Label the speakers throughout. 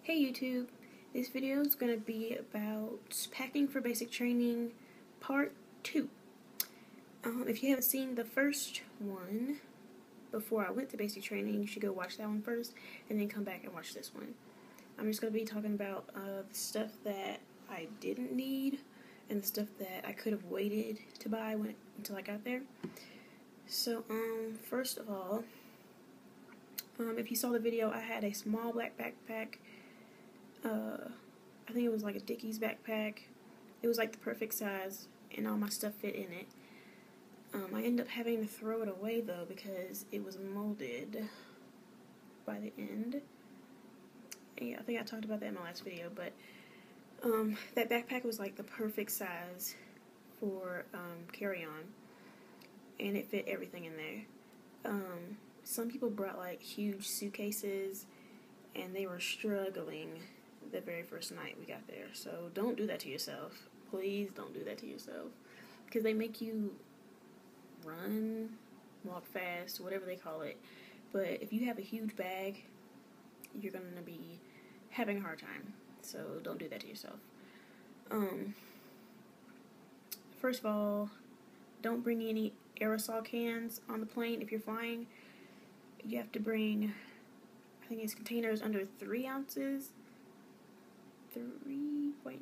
Speaker 1: Hey YouTube, this video is going to be about packing for basic training part 2. If you haven't seen the first one before I went to basic training, you should go watch that one first and then come back and watch this one. I'm just going to be talking about the stuff that I didn't need and the stuff that I could have waited to buy until I got there. So first of all, if you saw the video, I had a small black backpack. I think it was like a Dickies backpack. It was like the perfect size and all my stuff fit in it. I ended up having to throw it away though because it was molded by the end. Yeah, I think I talked about that in my last video, but that backpack was like the perfect size for carry-on, and it fit everything in there. Some people brought like huge suitcases and they were struggling the very first night we got there. So don't do that to yourself. Please don't do that to yourself, because they make you run, walk fast, whatever they call it. But if you have a huge bag, you're going to be having a hard time. So don't do that to yourself. First of all, don't bring any aerosol cans on the plane if you're flying. You have to bring, I think it's containers under 3 ounces. 3.2,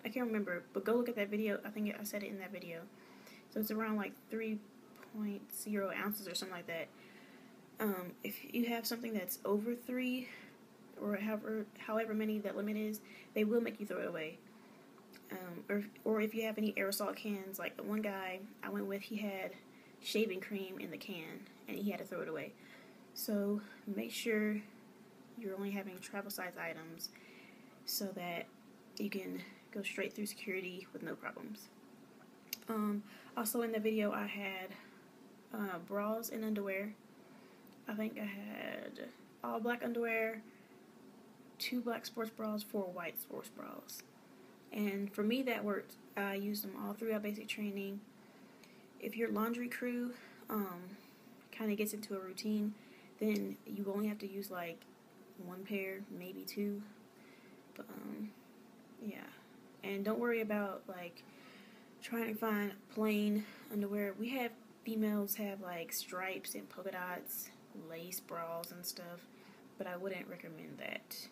Speaker 1: I can't remember, but go look at that video. I think I said it in that video. So it's around like 3.0 ounces or something like that. If you have something that's over 3 or however many that limit is, they will make you throw it away. Or if you have any aerosol cans, like the one guy I went with, he had shaving cream in the can and he had to throw it away. So make sure you're only having travel size items so that you can go straight through security with no problems. Also in the video I had bras and underwear. I think I had all black underwear, 2 black sports bras, 4 white sports bras. And for me that worked. I used them all throughout basic training. If your laundry crew kind of gets into a routine, then you only have to use like 1 pair, maybe 2. But yeah, and don't worry about like trying to find plain underwear. We have females have like stripes and polka dots, lace bras and stuff, but I wouldn't recommend that.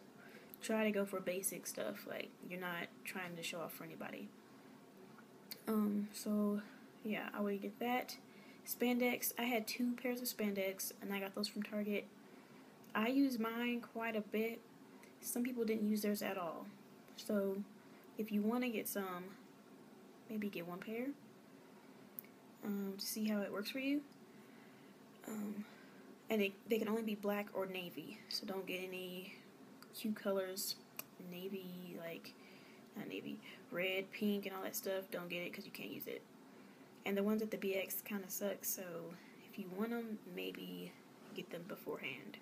Speaker 1: Try to go for basic stuff, like you're not trying to show off for anybody. So yeah, I would get that. Spandex, I had 2 pairs of spandex and I got those from Target. I use mine quite a bit. Some people didn't use theirs at all. So if you want to get some, maybe get 1 pair to see how it works for you. And they can only be black or navy, so don't get any cute colors. Navy, like not navy, red, pink, and all that stuff. Don't get it because you can't use it. And the ones at the BX kind of suck, so if you want them, maybe get them beforehand.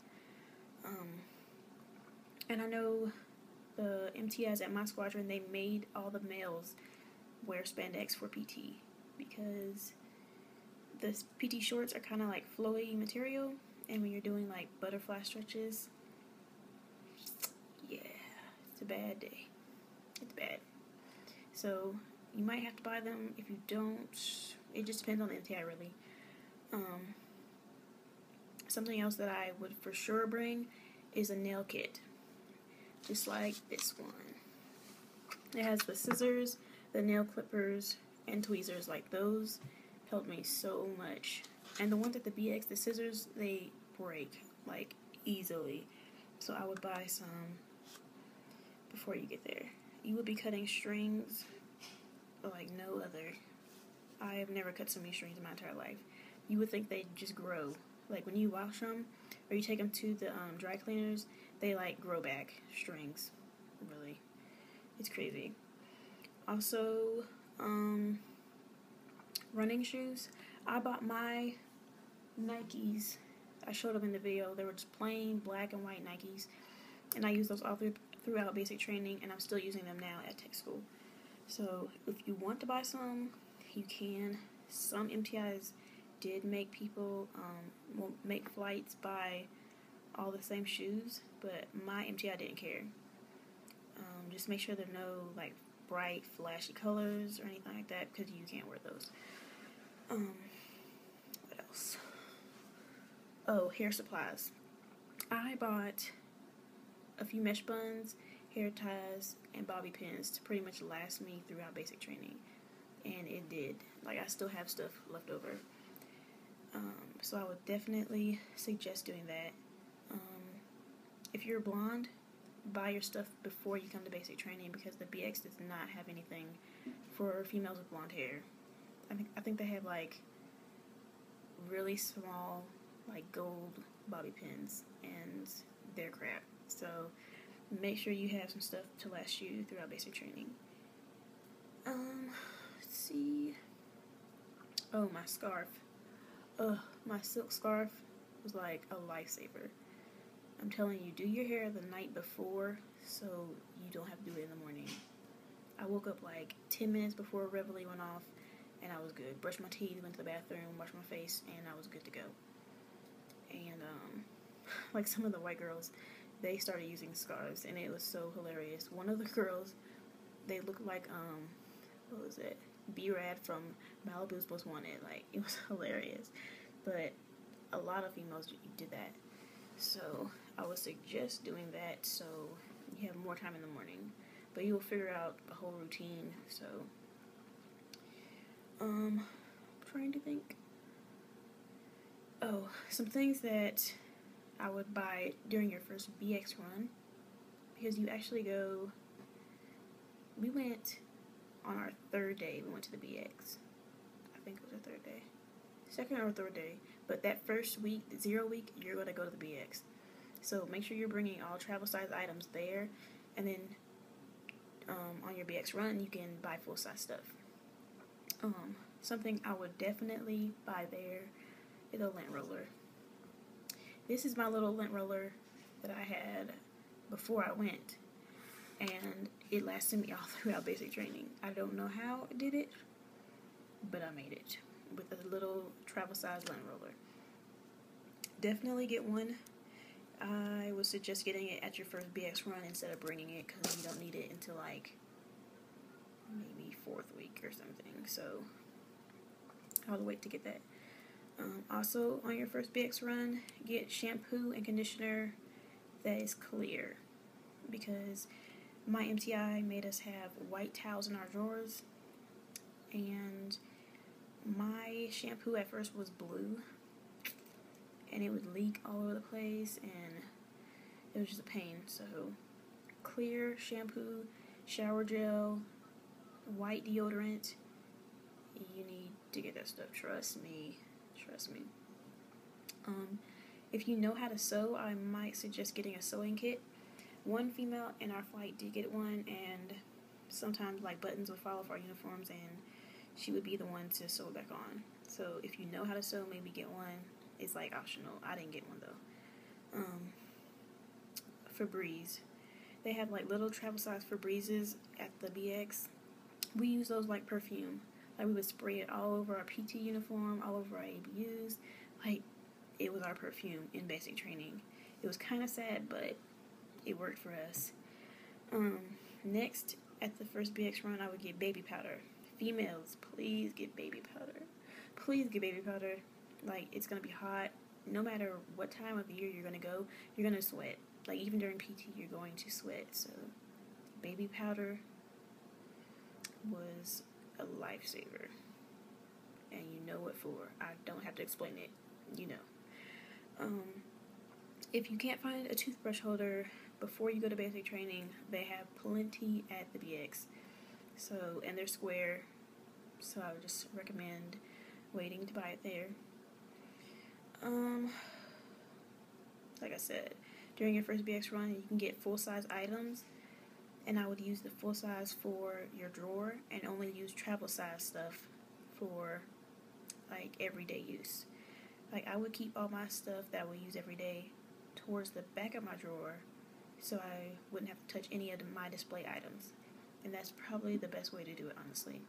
Speaker 1: And I know the MTIs at my squadron, they made all the males wear spandex for PT because the PT shorts are kind of like flowy material, and when you're doing like butterfly stretches, yeah, it's a bad day. It's bad. So you might have to buy them. If you don't, it just depends on the MTI really. Something else that I would for sure bring is a nail kit. Just like this one. It has the scissors, the nail clippers, and tweezers. Like those helped me so much. And the ones at the BX, the scissors, they break like easily. So I would buy some before you get there. You would be cutting strings like no other. I have never cut so many strings in my entire life. You would think they just grow. Like when you wash them or you take them to the dry cleaners, they like grow back strings. Really, it's crazy. Also, running shoes. I bought my Nikes. I showed them in the video. They were just plain black and white Nikes, and I used those all throughout basic training, and I'm still using them now at tech school. So if you want to buy some, you can. Some MTIs did make people make flights buy all the same shoes, but my MTI didn't care. Just make sure there are no like bright, flashy colors or anything like that, because you can't wear those. What else? Oh, hair supplies. I bought a few mesh buns, hair ties, and bobby pins to pretty much last me throughout basic training. And it did. Like, I still have stuff left over. So I would definitely suggest doing that. If you're blonde, buy your stuff before you come to basic training, because the BX does not have anything for females with blonde hair. I think they have like really small like gold bobby pins, and they're crap. So make sure you have some stuff to last you throughout basic training. Let's see. Oh, my scarf. My silk scarf was like a lifesaver. I'm telling you, do your hair the night before so you don't have to do it in the morning. I woke up like 10 minutes before Reveille went off, and I was good. Brushed my teeth, went to the bathroom, washed my face, and I was good to go. And like some of the white girls, they started using scarves, and it was so hilarious. One of the girls, they looked like what was it? B-Rad from Malibu's Most Wanted. Like, it was hilarious. But a lot of females did that. So I would suggest doing that so you have more time in the morning. But you will figure out a whole routine. So I'm trying to think. Oh, some things that I would buy during your first BX run, because you actually go. We went on our third day. We went to the BX. I think it was our third day, second or third day. But that first week, the 0 week, you're going to go to the BX. So make sure you're bringing all travel size items there, and then on your BX run, you can buy full size stuff. Something I would definitely buy there is a lint roller. This is my little lint roller that I had before I went, and it lasted me all throughout basic training. I don't know how I did it, but I made it with a little travel size lint roller. Definitely get one. I would suggest getting it at your first BX run instead of bringing it, because you don't need it until like maybe 4th week or something. So I would wait to get that. Also, on your first BX run, get shampoo and conditioner that is clear, because my MTI made us have white towels in our drawers, and my shampoo at first was blue, and it would leak all over the place, and it was just a pain. So clear shampoo, shower gel, white deodorant, you need to get that stuff. Trust me. If you know how to sew, I might suggest getting a sewing kit. One female in our flight did get one, and sometimes like buttons would fall off our uniforms, and she would be the one to sew it back on. So if you know how to sew, maybe get one. It's like optional. I didn't get one though. Febreze. They have like little travel size Febrezes at the BX. We use those like perfume. Like, we would spray it all over our PT uniform, all over our ABUs. Like, it was our perfume in basic training. It was kind of sad, but it worked for us. Next, at the first BX run, I would get baby powder. Females, please get baby powder. Please get baby powder. Like, it's going to be hot. No matter what time of year you're going to go, you're going to sweat. Like, even during PT, you're going to sweat. So, baby powder was a lifesaver. And you know what for. I don't have to explain it. You know. If you can't find a toothbrush holder before you go to basic training, they have plenty at the BX. So, and they're square. So I would just recommend waiting to buy it there. Like I said, during your first BX run, you can get full-size items, and I would use the full size for your drawer and only use travel size stuff for like everyday use. Like, I would keep all my stuff that I would use every day towards the back of my drawer, so I wouldn't have to touch any of my display items. And that's probably the best way to do it, honestly.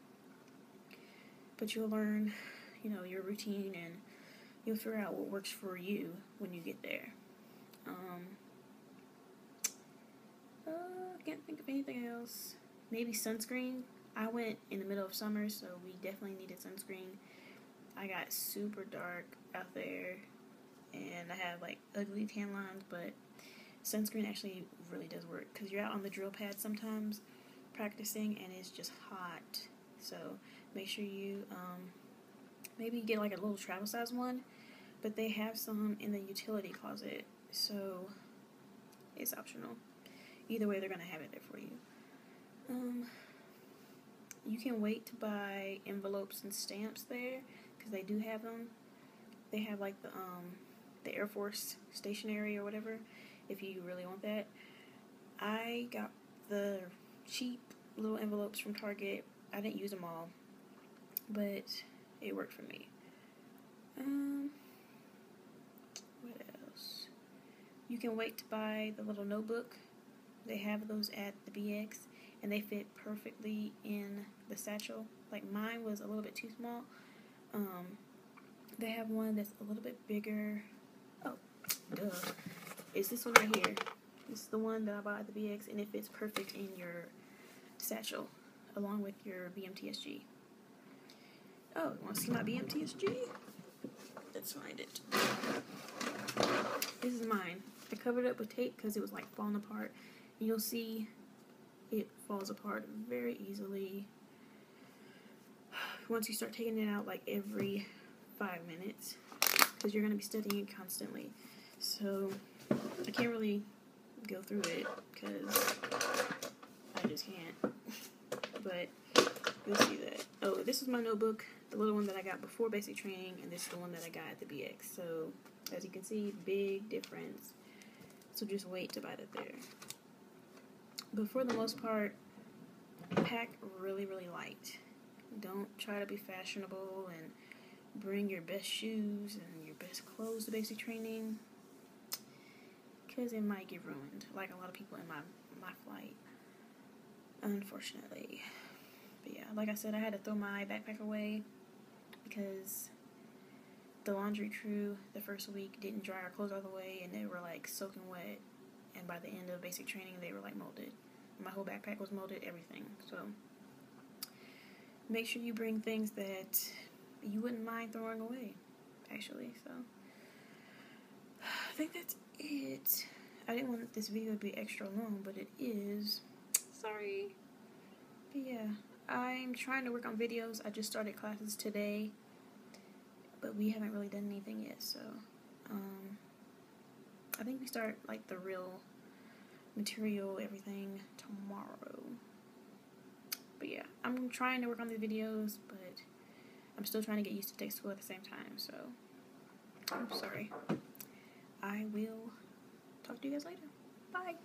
Speaker 1: But you'll learn, your routine, and you'll figure out what works for you when you get there. I can't think of anything else. Maybe sunscreen. I went in the middle of summer, so we definitely needed sunscreen. I got super dark out there, and I have like ugly tan lines, but sunscreen actually really does work because you're out on the drill pad sometimes practicing, and it's just hot. So make sure you maybe get like a little travel size one, but they have some in the utility closet, so it's optional. Either way, they're gonna have it there for you. You can wait to buy envelopes and stamps there because they do have them. They have like the Air Force stationery or whatever if you really want that. I got the cheap little envelopes from Target. I didn't use them all, but it worked for me. What else? You can wait to buy the little notebook. They have those at the BX, and they fit perfectly in the satchel. Like mine was a little bit too small. They have one that's a little bit bigger. Oh, duh. It's this one right here. This is the one that I bought at the BX, and it fits perfect in your satchel, along with your BMTSG. Oh, you want to see my BMTSG? Let's find it. This is mine. I covered it up with tape because it was like falling apart. You'll see it falls apart very easily once you start taking it out like every 5 minutes because you're going to be studying it constantly. So I can't really go through it because I just can't. But you'll see that. Oh, this is my notebook, the little one that I got before basic training, and this is the one that I got at the BX. So as you can see, big difference. So just wait to buy that there. But for the most part, pack really, really light. Don't try to be fashionable and bring your best shoes and your best clothes to basic training because it might get ruined, like a lot of people in my flight, unfortunately. But yeah, like I said, I had to throw my backpack away because the laundry crew the first week didn't dry our clothes all the way, and they were like soaking wet, and by the end of basic training they were like molded. My whole backpack was molded, everything. So make sure you bring things that you wouldn't mind throwing away, actually. So I think that's it. I didn't want this video to be extra long, but it is. Sorry. But yeah, I'm trying to work on videos. I just started classes today, but we haven't really done anything yet. So I think we start like the real material, everything, tomorrow. But yeah, I'm trying to work on the videos, but I'm still trying to get used to tech school at the same time. So I'm sorry. I will talk to you guys later. Bye.